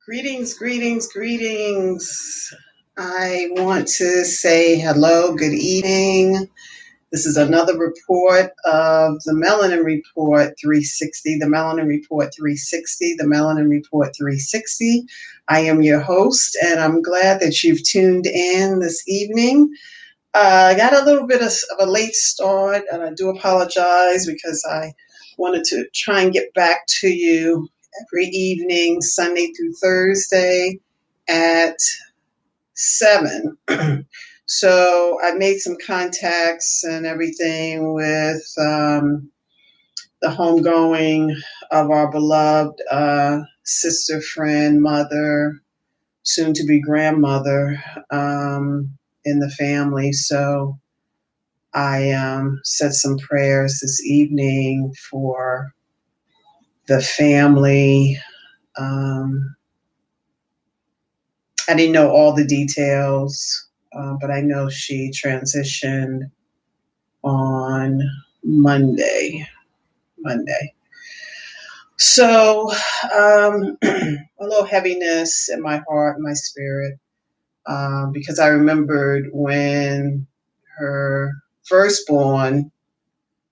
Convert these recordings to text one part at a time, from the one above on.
Greetings, greetings, greetings. I want to say hello, good evening. This is another report of the Melanin Report 360, the Melanin Report 360, the Melanin Report 360. I am your host, and I'm glad that you've tuned in this evening. I got a little bit of a late start, and I do apologize because I wanted to try and get back to you every evening, Sunday through Thursday at 7. So I made some contacts and everything with the homegoing of our beloved sister, friend, mother, soon to be grandmother in the family. So I said some prayers this evening for the family. I didn't know all the details, but I know she transitioned on Monday. So a little heaviness in my heart, my spirit, because I remembered when her firstborn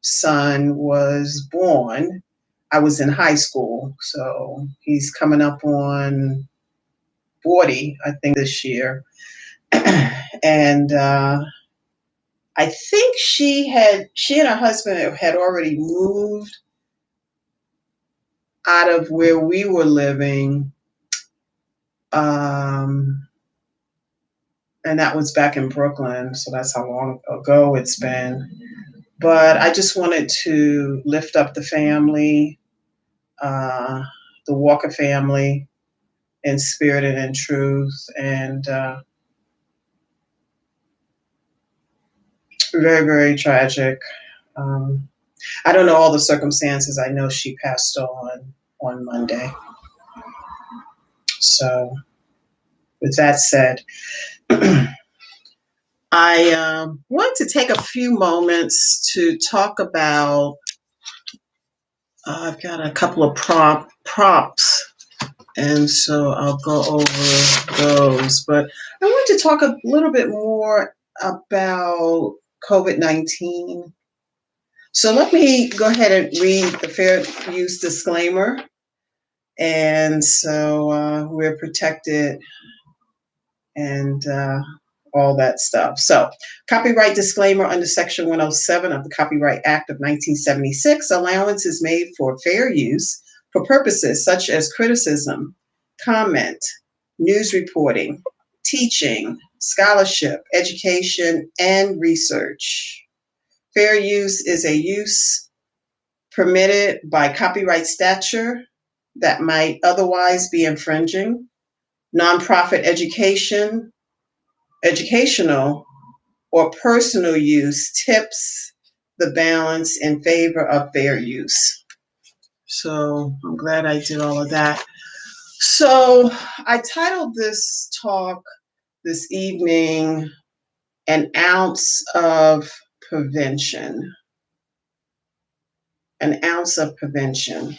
son was born. I was in high school, so he's coming up on 40, I think, this year. And I think she and her husband had already moved out of where we were living. And that was back in Brooklyn, so that's how long ago it's been. But I just wanted to lift up the family, the Walker family, in spirit and in truth, and very, very tragic. I don't know all the circumstances. I know she passed on Monday. So, with that said, I want to take a few moments to talk about. I've got a couple of prompts, and so I'll go over those. But I want to talk a little bit more about COVID-19. So let me go ahead and read the fair use disclaimer. And so we're protected and all that stuff. So, copyright disclaimer under Section 107 of the Copyright Act of 1976, allowance is made for fair use for purposes such as criticism, comment, news reporting, teaching, scholarship, education, and research. Fair use is a use permitted by copyright statute that might otherwise be infringing. Nonprofit educational, or personal use tips the balance in favor of fair use. So I'm glad I did all of that. So I titled this talk this evening, An Ounce of Prevention. An ounce of prevention.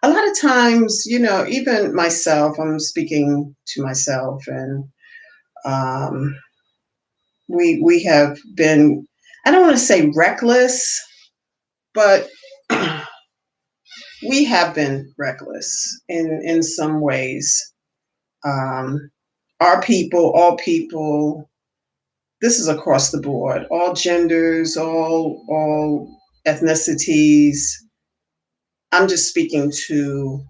A lot of times, even myself, I'm speaking to myself, and we have been, I don't want to say reckless, but we have been reckless in some ways. Our people, all people, this is across the board, all genders, all ethnicities. I'm just speaking to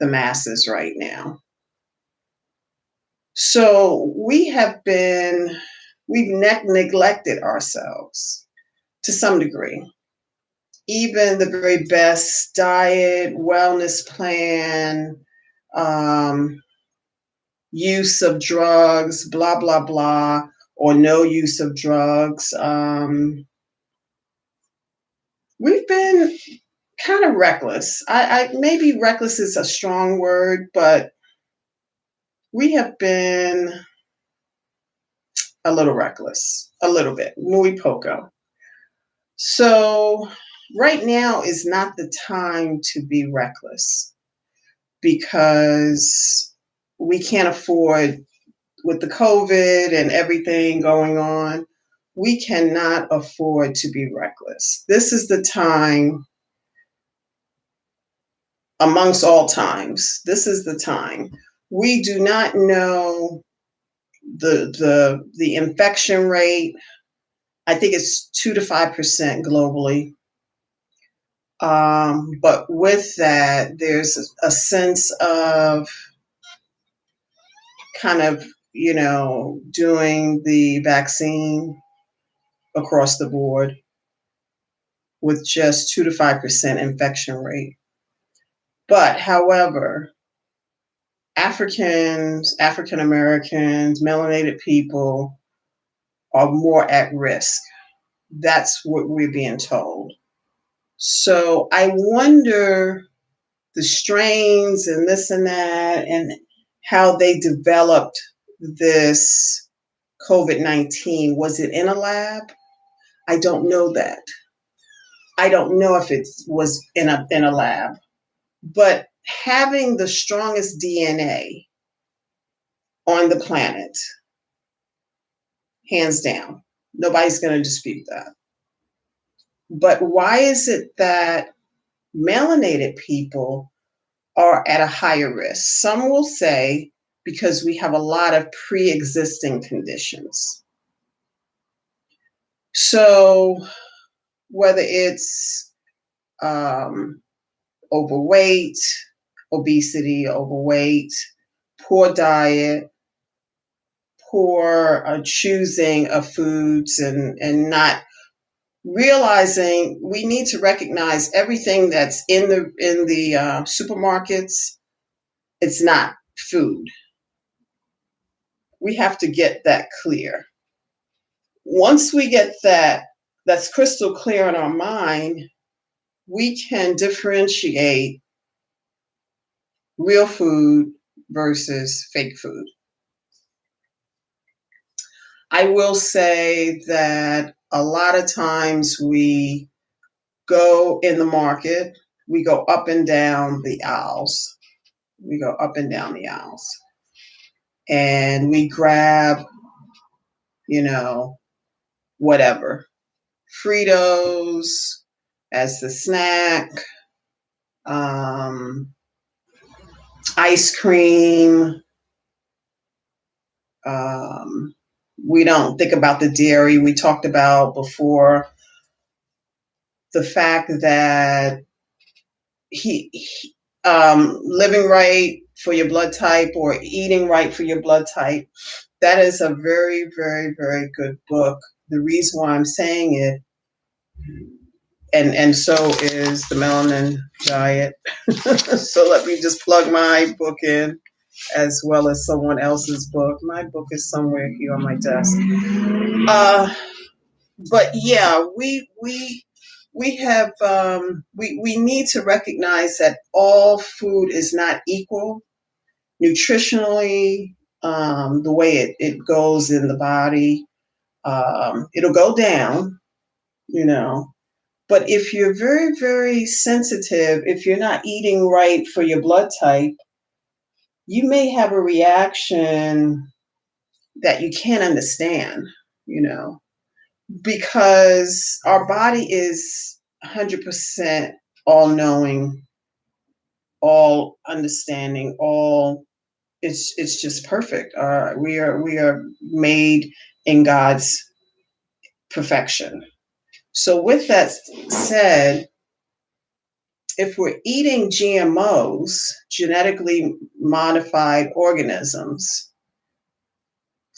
the masses right now. So we've neglected ourselves to some degree. Even the very best diet, wellness plan, use of drugs, blah, blah, blah, or no use of drugs. We've been kind of reckless. Maybe reckless is a strong word, but we have been a little reckless, a little bit, muy poco. So right now is not the time to be reckless. because we can't afford, with the COVID and everything going on, we cannot afford to be reckless. This is the time, amongst all times, this is the time. We do not know the infection rate. I think it's 2 to 5% globally. But with that, there's a sense of kind of, doing the vaccine across the board with just 2 to 5% infection rate. But however, African Americans, melanated people are more at risk. That's what we're being told. So I wonder the strains and this and that and how they developed this COVID-19. Was it in a lab? I don't know that. I don't know if it was in a lab. But having the strongest DNA on the planet, hands down, nobody's going to dispute that. But why is it that melanated people are at a higher risk? Some will say because we have a lot of pre-existing conditions. So whether it's overweight, obesity, overweight, poor diet, poor choosing of foods, and not realizing we need to recognize everything that's in the supermarkets. It's not food. We have to get that clear. Once we get that's crystal clear in our mind, we can differentiate real food versus fake food. I will say that a lot of times we go in the market, we go up and down the aisles. We go up and down the aisles. And we grab, whatever. Fritos as the snack, ice cream. We don't think about the dairy. We talked about before the fact that living right for your blood type or eating right for your blood type, that is a very, very, very good book. The reason why I'm saying it, and so is the Melanin Diet. So let me just plug my book in as well as someone else's book. My book is somewhere here on my desk. But yeah, we have we need to recognize that all food is not equal nutritionally. The way it goes in the body, it'll go down, But if you're very, very sensitive, if you're not eating right for your blood type, you may have a reaction that you can't understand, because our body is 100% all knowing, all understanding, all it's just perfect. We are made in God's perfection. So with that said, if we're eating GMOs, genetically modified organisms,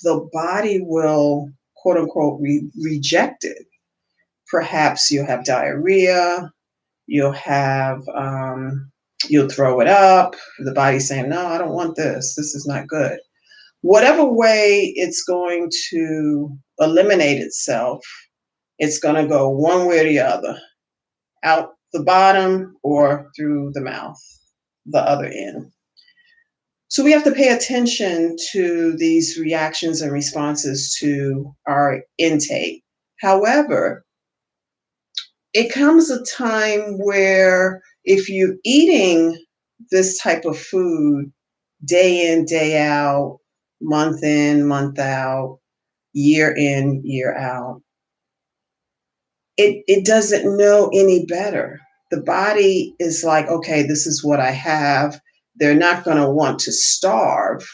the body will, quote unquote, reject it. Perhaps you'll have diarrhea, you'll throw it up. The body's saying, no, I don't want this. This is not good. Whatever way it's going to eliminate itself, it's going to go one way or the other, out the bottom or through the mouth, the other end. So we have to pay attention to these reactions and responses to our intake. However, it comes a time where if you're eating this type of food day in, day out, month in, month out, year in, year out, it doesn't know any better. The body is like, okay, this is what I have. They're not going to want to starve,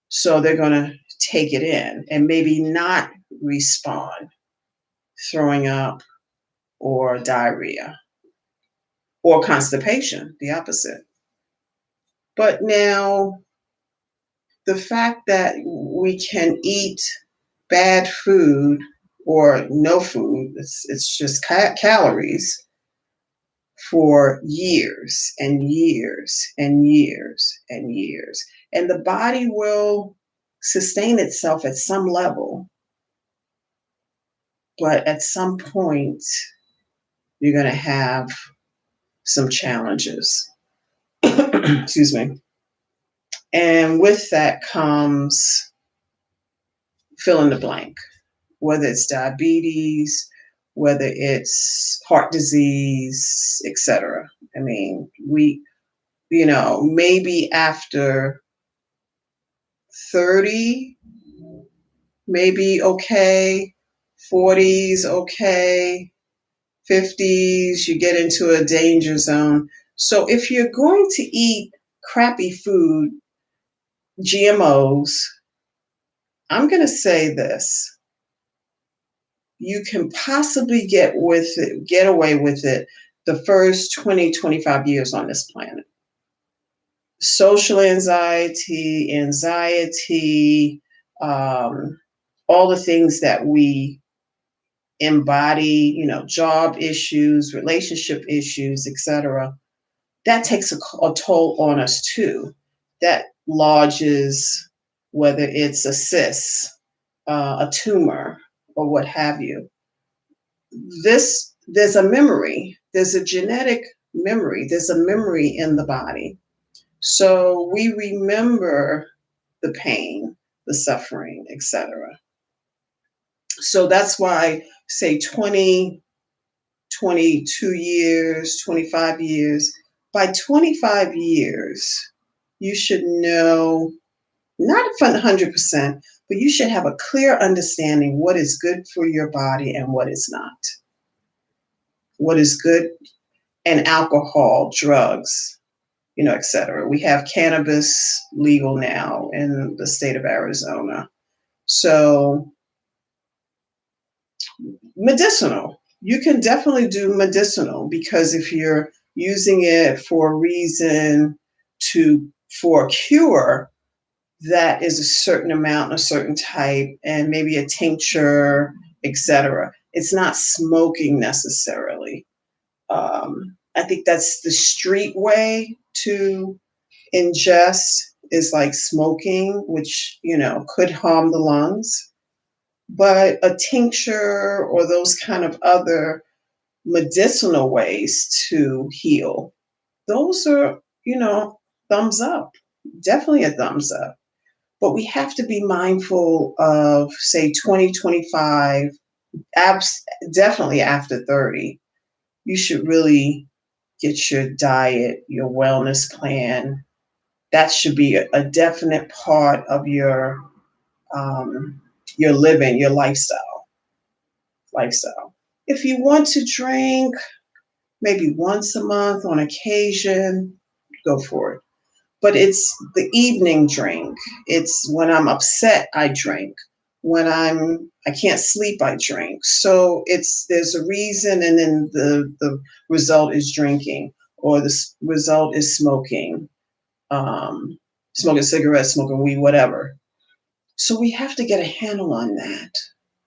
so they're going to take it in and maybe not respond, throwing up or diarrhea or constipation, the opposite. But now the fact that we can eat bad food or no food, it's just calories for years and years and years and years. And the body will sustain itself at some level, but at some point, you're going to have some challenges. Excuse me. And with that comes fill in the blank, whether it's diabetes, whether it's heart disease, etc. I mean, maybe after 30, maybe okay, 40s, okay, 50s, you get into a danger zone. So if you're going to eat crappy food, GMOs, I'm going to say this. You can possibly get away with it the first 20, 25 years on this planet. Social anxiety, all the things that we embody, job issues, relationship issues, etc. That takes a toll on us too. That lodges, whether it's a cyst, a tumor, or what have you. There's a memory, there's a genetic memory, there's a memory in the body. So we remember the pain, the suffering, etc. So that's why, say 20, 22 years, 25 years, by 25 years, you should know, not 100%, but you should have a clear understanding what is good for your body and what is not. What is good, and alcohol, drugs, etc. We have cannabis legal now in the state of Arizona. So medicinal, you can definitely do medicinal, because if you're using it for a reason for a cure, that is a certain amount, a certain type, and maybe a tincture, etc. It's not smoking necessarily. I think that's the street way to ingest, is like smoking, which, could harm the lungs. But a tincture or those kind of other medicinal ways to heal, those are, thumbs up, definitely a thumbs up. But we have to be mindful of, say, 2025, definitely after 30, you should really get your diet, your wellness plan. That should be a definite part of your living, your lifestyle. If you want to drink, maybe once a month on occasion, go for it. But it's the evening drink. It's when I'm upset, I drink. When I can't sleep, I drink. So there's a reason, and then the result is drinking, or the result is smoking, smoking cigarettes, smoking weed, whatever. So we have to get a handle on that.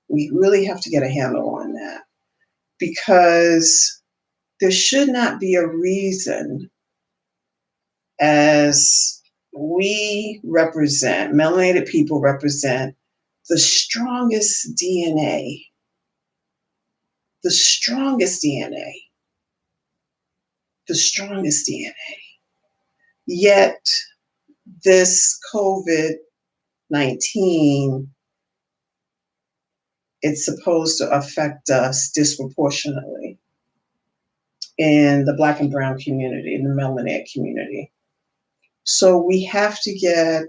We really have to get a handle on that, because there should not be a reason, as melanated people represent the strongest DNA, the strongest DNA, the strongest DNA. Yet this COVID-19, it's supposed to affect us disproportionately in the Black and brown community, in the melanated community. So we have to get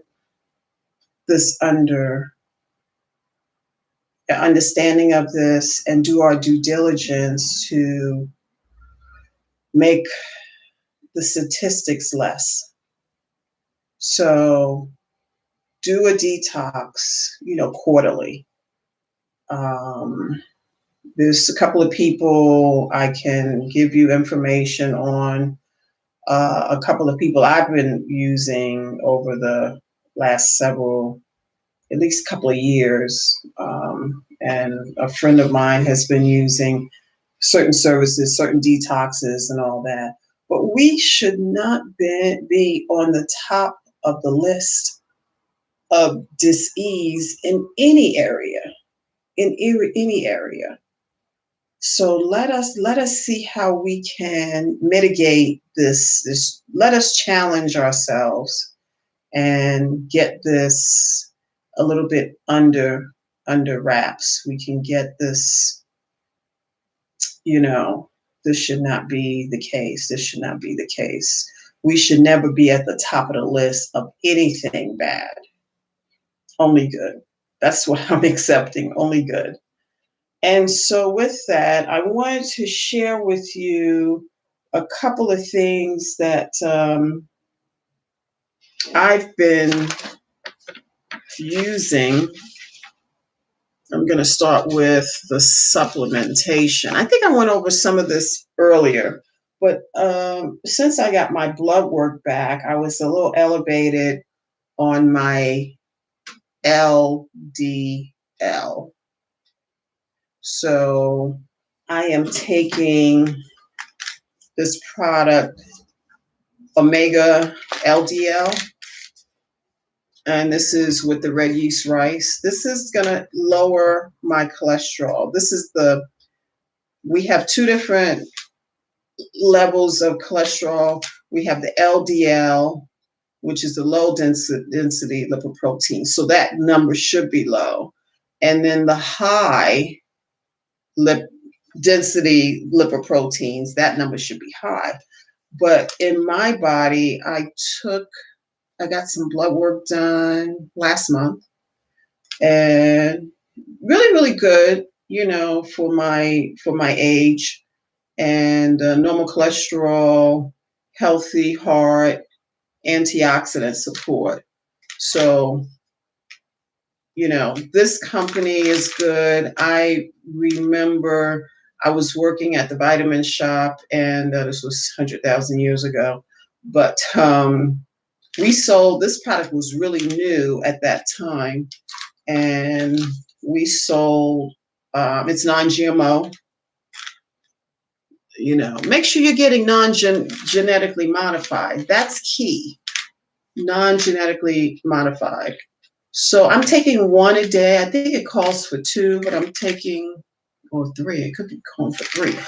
this understanding of this and do our due diligence to make the statistics less. So do a detox, quarterly. There's a couple of people I can give you information on. A couple of people I've been using over the last at least couple of years. And a friend of mine has been using certain services, certain detoxes and all that. But we should not be on the top of the list of dis-ease in any area, any area. So let us see how we can mitigate this. Let us challenge ourselves and get this a little bit under wraps. We can get this, this should not be the case. This should not be the case. We should never be at the top of the list of anything bad. Only good. That's what I'm accepting. Only good. And so with that, I wanted to share with you a couple of things that I've been using. I'm going to start with the supplementation. I think I went over some of this earlier, but since I got my blood work back, I was a little elevated on my LDL. So I am taking this product, Omega LDL, and this is with the red yeast rice. This is going to lower my cholesterol. We have two different levels of cholesterol. We have the LDL, which is the low density lipoprotein. So that number should be low. And then the high density lipoproteins, that number should be high. But in my body, I got some blood work done last month, and really, really good, for my age, and normal cholesterol, healthy heart, antioxidant support. So, this company is good. I remember I was working at the vitamin shop, and this was 100,000 years ago. But this product was really new at that time, and we sold, it's non-GMO. Make sure you're getting non-genetically modified. That's key. Non-genetically modified. So I'm taking one a day. I think it calls for two, but I'm taking, or three. It could be calling for three.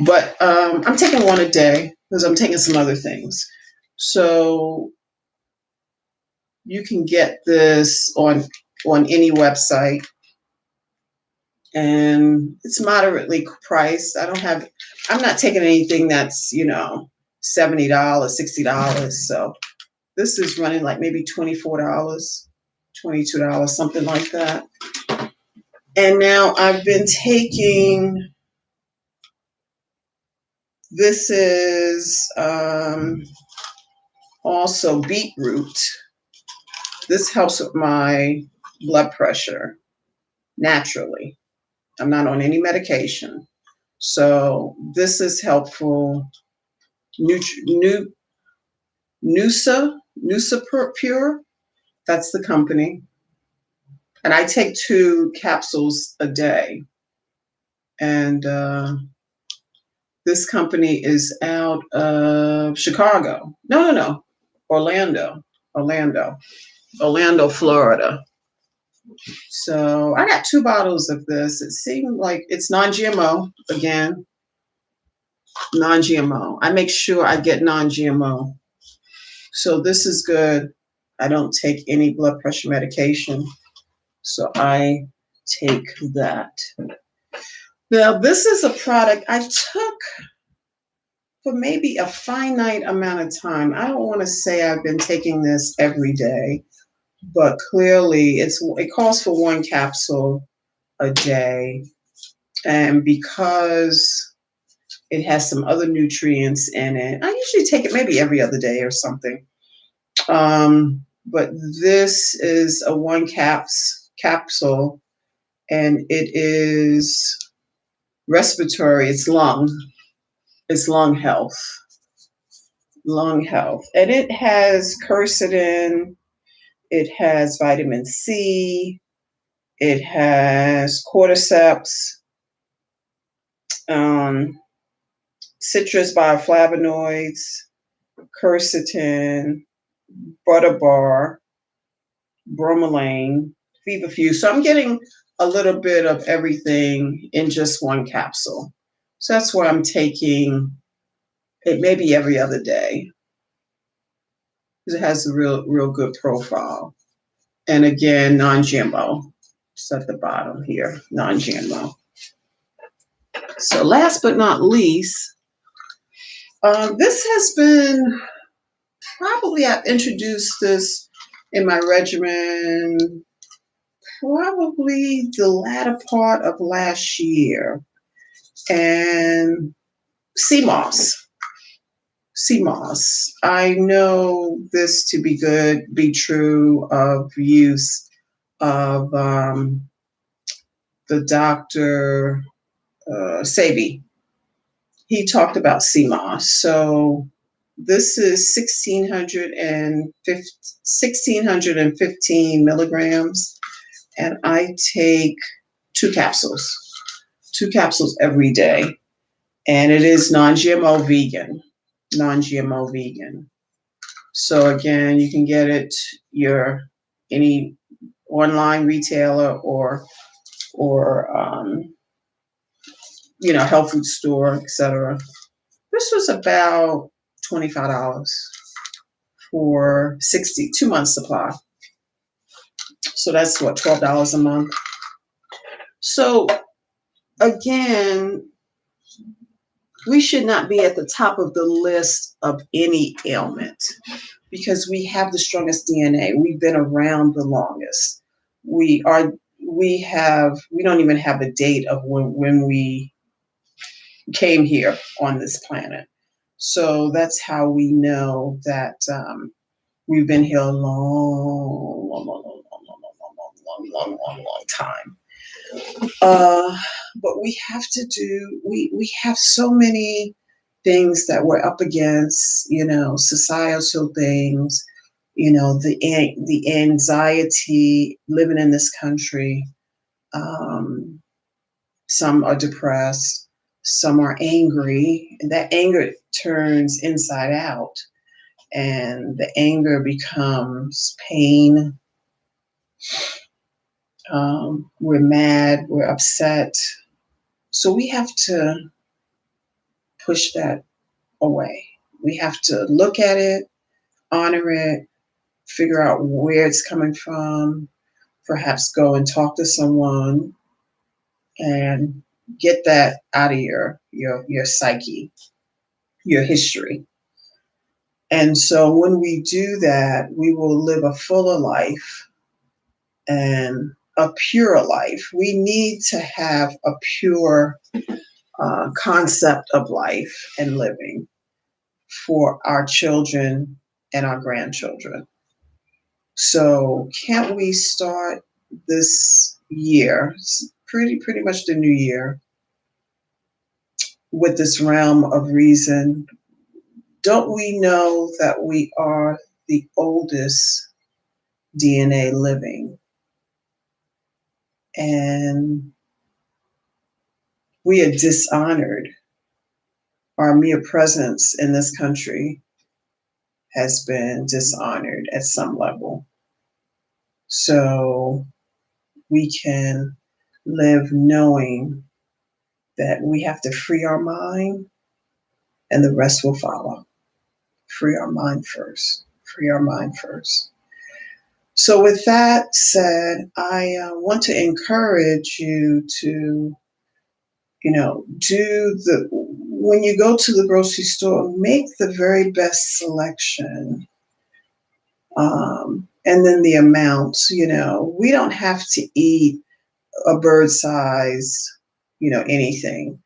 But I'm taking one a day because I'm taking some other things. So you can get this on any website, and it's moderately priced. I'm not taking anything that's, $70, $60. So this is running like maybe $24, $22, something like that. And now I've been taking, this is also beetroot. This helps with my blood pressure naturally. I'm not on any medication. So this is helpful. Noosa Pure, that's the company. And I take 2 capsules a day. And this company is out of Chicago. No. Orlando, Florida. So I got 2 bottles of this. It seemed like it's non-GMO, again, non-GMO. I make sure I get non-GMO. So this is good. I don't take any blood pressure medication. So I take that. Now, this is a product I took for maybe a finite amount of time. I don't want to say I've been taking this every day, but clearly it calls for one capsule a day. And because it has some other nutrients in it, I usually take it maybe every other day or something. But this is a one capsule, and it is respiratory. It's lung health, and it has quercetin. It has vitamin C. It has cordyceps, um, citrus bioflavonoids, quercetin, butterbar, bromelain, feverfew. So I'm getting a little bit of everything in just one capsule. So that's why I'm taking it maybe every other day, because it has a real good profile. And again, non-GMO. It's at the bottom here, non-GMO. So last but not least, this has been probably I've introduced this in my regimen probably the latter part of last year. And CMOS. CMOS. I know this to be true of use of the Dr. Sebi. He talked about CMOS. So this is 1615 milligrams, and I take two capsules every day, and it is non-GMO vegan. Non-GMO vegan. So again, you can get it any online retailer or health food store, etc. This was about $25 for 2 months supply. So that's what, $12 a month. So again, we should not be at the top of the list of any ailment because we have the strongest DNA. We've been around the longest. We don't even have a date of when we came here on this planet. So that's how we know that we've been here a long time. But we have so many things that we're up against, societal things, the anxiety living in this country. Some are depressed, some are angry, and that anger turns inside out, and the anger becomes pain. We're mad, we're upset. So we have to push that away. We have to look at it, honor it, figure out where it's coming from, perhaps go and talk to someone and get that out of your psyche, your history. And so when we do that, we will live a fuller life and a pure life. We need to have a pure concept of life and living for our children and our grandchildren. So can't we start this year, pretty much the new year, with this realm of reason? Don't we know that we are the oldest DNA living? And we are dishonored. Our mere presence in this country has been dishonored at some level. So we can live knowing that we have to free our mind and the rest will follow. Free our mind first. Free our mind first. So with that said, I want to encourage you to, do when you go to the grocery store, make the very best selection. And then the amounts, we don't have to eat a bird size, anything.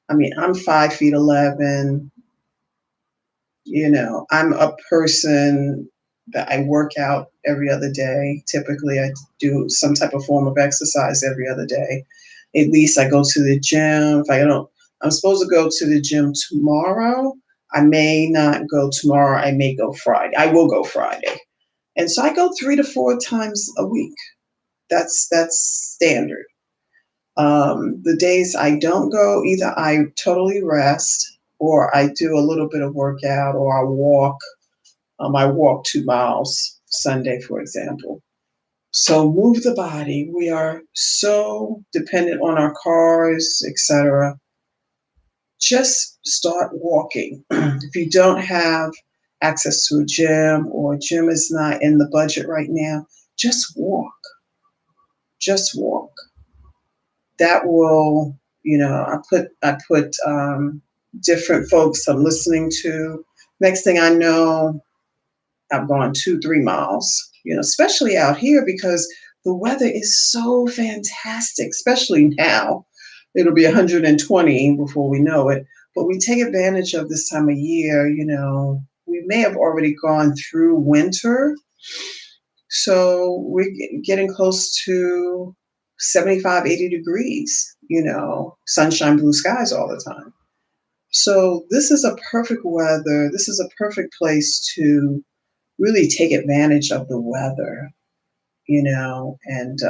I mean, I'm 5 feet 11. I'm a person that I work out every other day. Typically, I do some type of form of exercise every other day. At least I go to the gym. If I don't, I'm supposed to go to the gym tomorrow. I may not go tomorrow. I may go Friday. I will go Friday. And so I go 3 to 4 times a week. That's standard. The days I don't go, either I totally rest or I do a little bit of workout or I walk. I walk 2 miles Sunday, for example. So move the body. We are so dependent on our cars, etc. Just start walking. If you don't have access to a gym or a gym is not in the budget right now, just walk. Just walk. That will, I put different folks I'm listening to. Next thing I know, I've gone 2, 3 miles, especially out here because the weather is so fantastic, especially now. It'll be 120 before we know it. But we take advantage of this time of year, we may have already gone through winter. So we're getting close to 75, 80 degrees, sunshine, blue skies all the time. So this is a perfect weather. This is a perfect place to really take advantage of the weather, and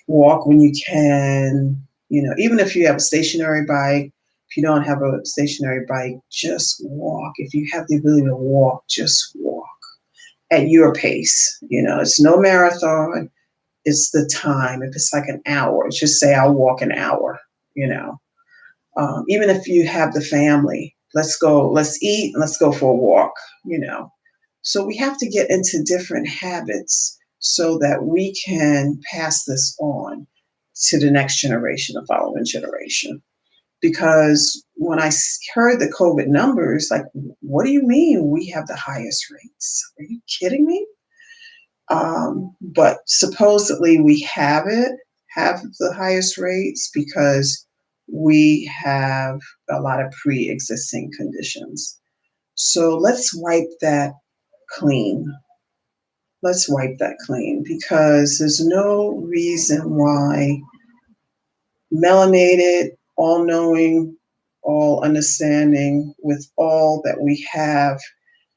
walk when you can, even if you have a stationary bike. If you don't have a stationary bike, just walk. If you have the ability to walk, just walk at your pace. It's no marathon. It's the time. If it's like an hour, just say I'll walk an hour, even if you have the family, let's go, let's eat, let's go for a walk, So we have to get into different habits so that we can pass this on to the next generation, the following generation. Because when I heard the COVID numbers, like, what do you mean we have the highest rates? Are you kidding me? But supposedly we have the highest rates because we have a lot of pre-existing conditions. So let's wipe that clean. Let's wipe that clean because there's no reason why melanated, all knowing, all understanding, with all that we have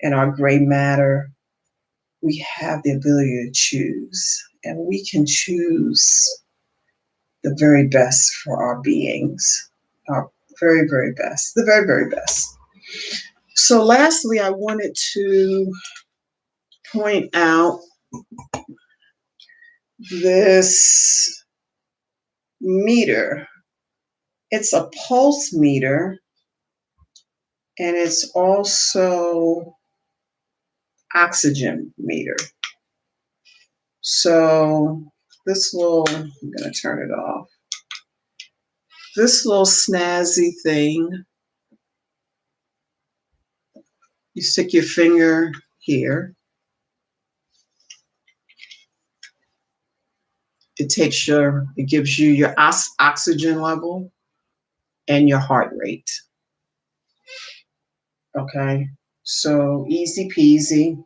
in our gray matter, we have the ability to choose. And we can choose the very best for our beings, our very, very best, the very, very best. So, lastly, I wanted to point out this meter. It's a pulse meter, and it's also oxygen meter. So I'm going to turn it off. This little snazzy thing, you stick your finger here. It gives you your oxygen level and your heart rate. Okay, so easy peasy,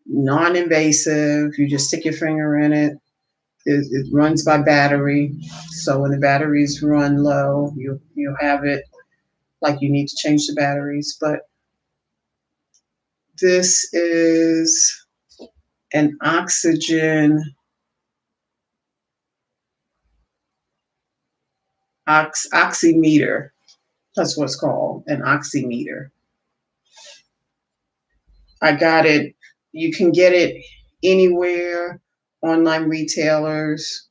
non-invasive. You just stick your finger in it. It runs by battery. So when the batteries run low, you'll have it like you need to change the batteries. But this is an oxygen oximeter. That's what it's called, an oximeter. I got it. You can get it anywhere, online retailers.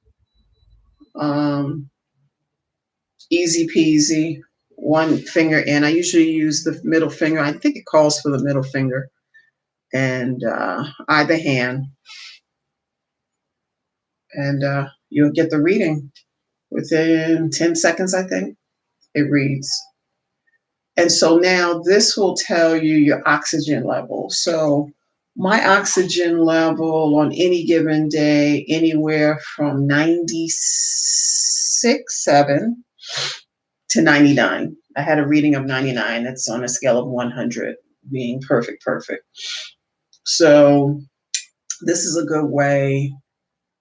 Easy peasy. One finger in. I usually use the middle finger. I think it calls for the middle finger, and either hand, and you'll get the reading within 10 seconds. I think it reads. And so now this will tell you your oxygen level. So my oxygen level on any given day, anywhere from 96.7 to 99. I had a reading of 99. It's on a scale of 100, being perfect, perfect. So this is a good way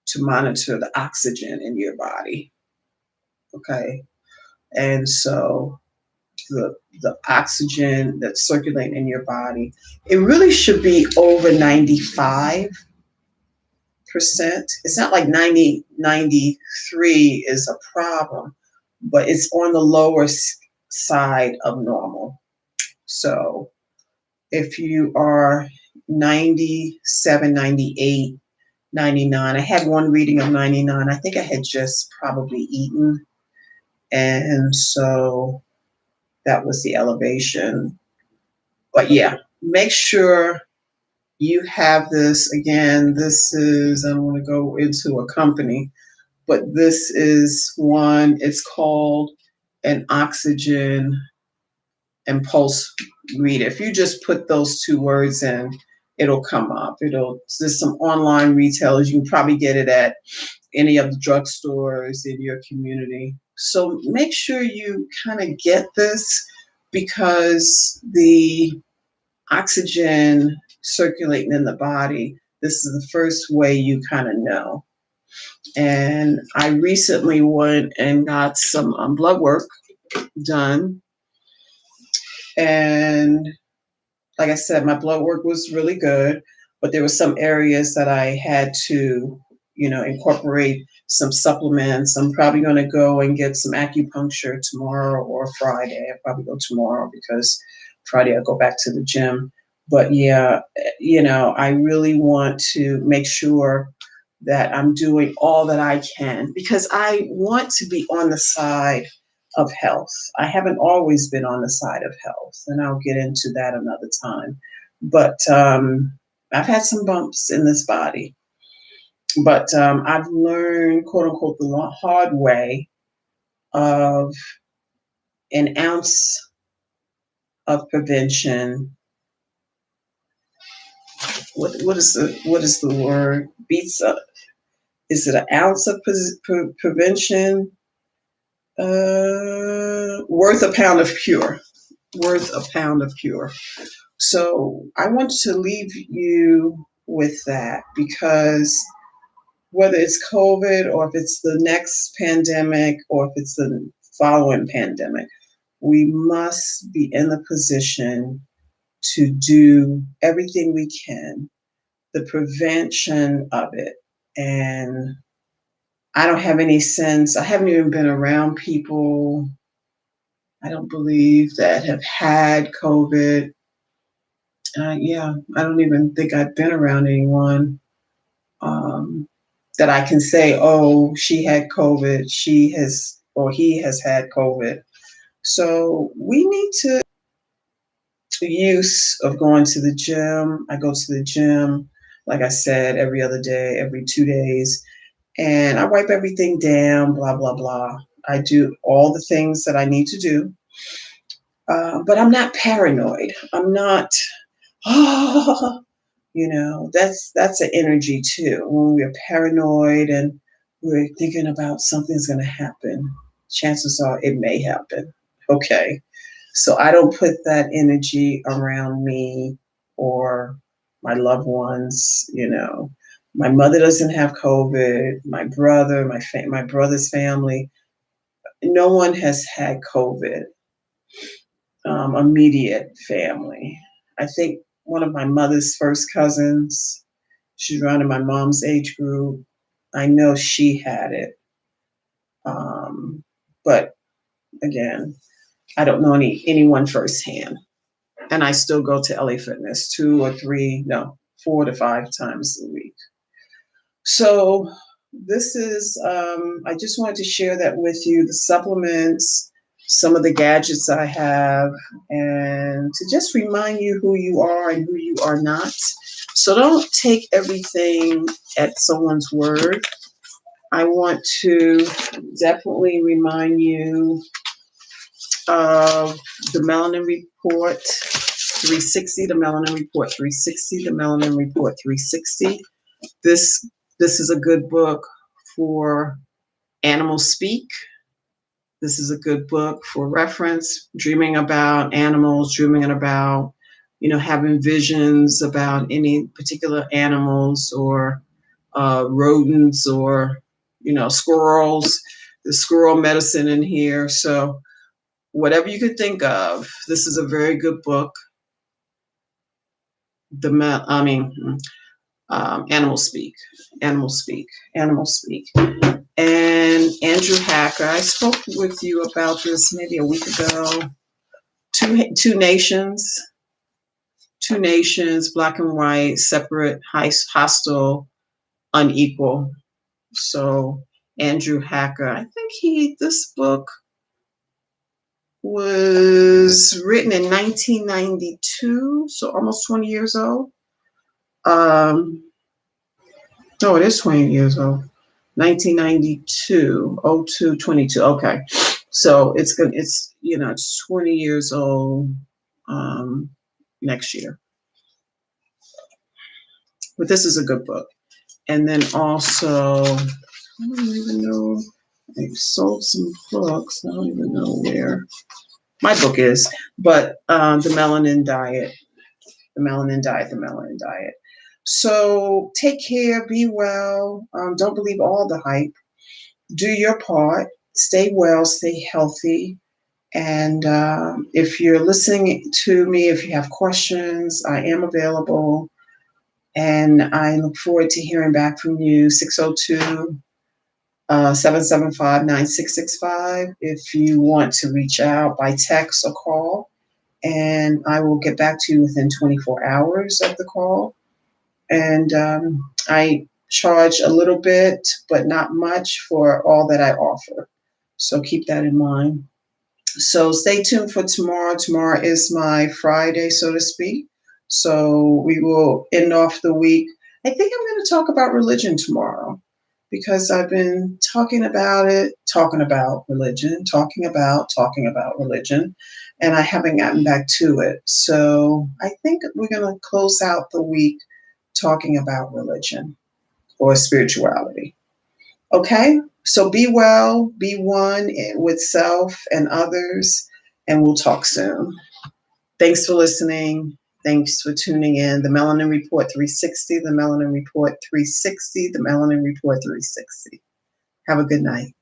to monitor the oxygen in your body. Okay. And so the oxygen that's circulating in your body, it really should be over 95%. It's not like 90, 93 is a problem, but it's on the lower side of normal. So if you are 97, 98, 99, I had one reading of 99. I think I had just probably eaten. And so that was the elevation. But yeah, make sure you have this. Again, this is, I don't want to go into a company, but this is one, it's called an oxygen and pulse reader. If you just put those two words in, it'll come up. There's some online retailers. You can probably get it at any of the drugstores in your community. So make sure you kind of get this, because the oxygen circulating in the body, this is the first way you kind of know. And I recently went and got some blood work done. And like I said, my blood work was really good, but there were some areas that I had to, incorporate some supplements. I'm probably going to go and get some acupuncture tomorrow or Friday. I'll probably go tomorrow because Friday I'll go back to the gym. But yeah, I really want to make sure that I'm doing all that I can, because I want to be on the side of health. I haven't always been on the side of health, and I'll get into that another time. But I've had some bumps in this body. But I've learned, quote unquote, the hard way of an ounce of prevention. What is the word? Beats up. Is it an ounce of prevention? Worth a pound of cure. Worth a pound of cure. So I want to leave you with that, because whether it's COVID or if it's the next pandemic or if it's the following pandemic, we must be in the position to do everything we can, the prevention of it. And I don't have any sense, I haven't even been around people, I don't believe, that have had COVID. Yeah, I don't even think I've been around anyone that I can say, oh, she had COVID, she has, or he has had COVID. So we need to use of going to the gym. I go to the gym, like I said, every other day, every 2 days, and I wipe everything down, blah, blah, blah. I do all the things that I need to do. But I'm not paranoid. I'm not, oh, that's an energy too. When we're paranoid and we're thinking about something's going to happen, chances are it may happen. Okay. So I don't put that energy around me or my loved ones. My mother doesn't have COVID. My brother, my brother's family, no one has had COVID. Immediate family. I think one of my mother's first cousins, she's around in my mom's age group. I know she had it. But again, I don't know anyone firsthand. And I still go to LA Fitness 4 to 5 times a week. So this is, I just wanted to share that with you, the supplements, some of the gadgets I have, and to just remind you who you are and who you are not. So don't take everything at someone's word. I want to definitely remind you of the Melanin Report 360, the Melanin Report 360, the Melanin Report 360. This is a good book for animal speak. This is a good book for reference, dreaming about animals, dreaming about, having visions about any particular animals or rodents or, squirrels. There's squirrel medicine in here. So whatever you could think of, this is a very good book. Animal Speak, Animal Speak, Animal Speak. And Andrew Hacker, I spoke with you about this maybe a week ago. Two nations, black and white, separate, hostile, unequal. So Andrew Hacker, I think this book was written in 1992, so almost 20 years old. No, it is 20 years old. 1992, 02, 22. Okay. So it's 20 years old next year. But this is a good book. And then also, I don't even know, I've sold some books. I don't even know where my book is, but The Melanin Diet. The Melanin Diet, The Melanin Diet. So take care, be well. Don't believe all the hype. Do your part. Stay well, stay healthy. And if you're listening to me, if you have questions, I am available. And I look forward to hearing back from you. 602 775 9665 if you want to reach out by text or call. And I will get back to you within 24 hours of the call. And I charge a little bit, but not much for all that I offer. So keep that in mind. So stay tuned for tomorrow. Tomorrow is my Friday, so to speak. So we will end off the week. I think I'm going to talk about religion tomorrow because I've been talking about religion, talking about religion, and I haven't gotten back to it. So I think we're going to close out the week talking about religion or spirituality. Okay? So be well, be one with self and others, and we'll talk soon. Thanks for listening. Thanks for tuning in. The Melanin Report 360, the Melanin Report 360, the Melanin Report 360. Have a good night.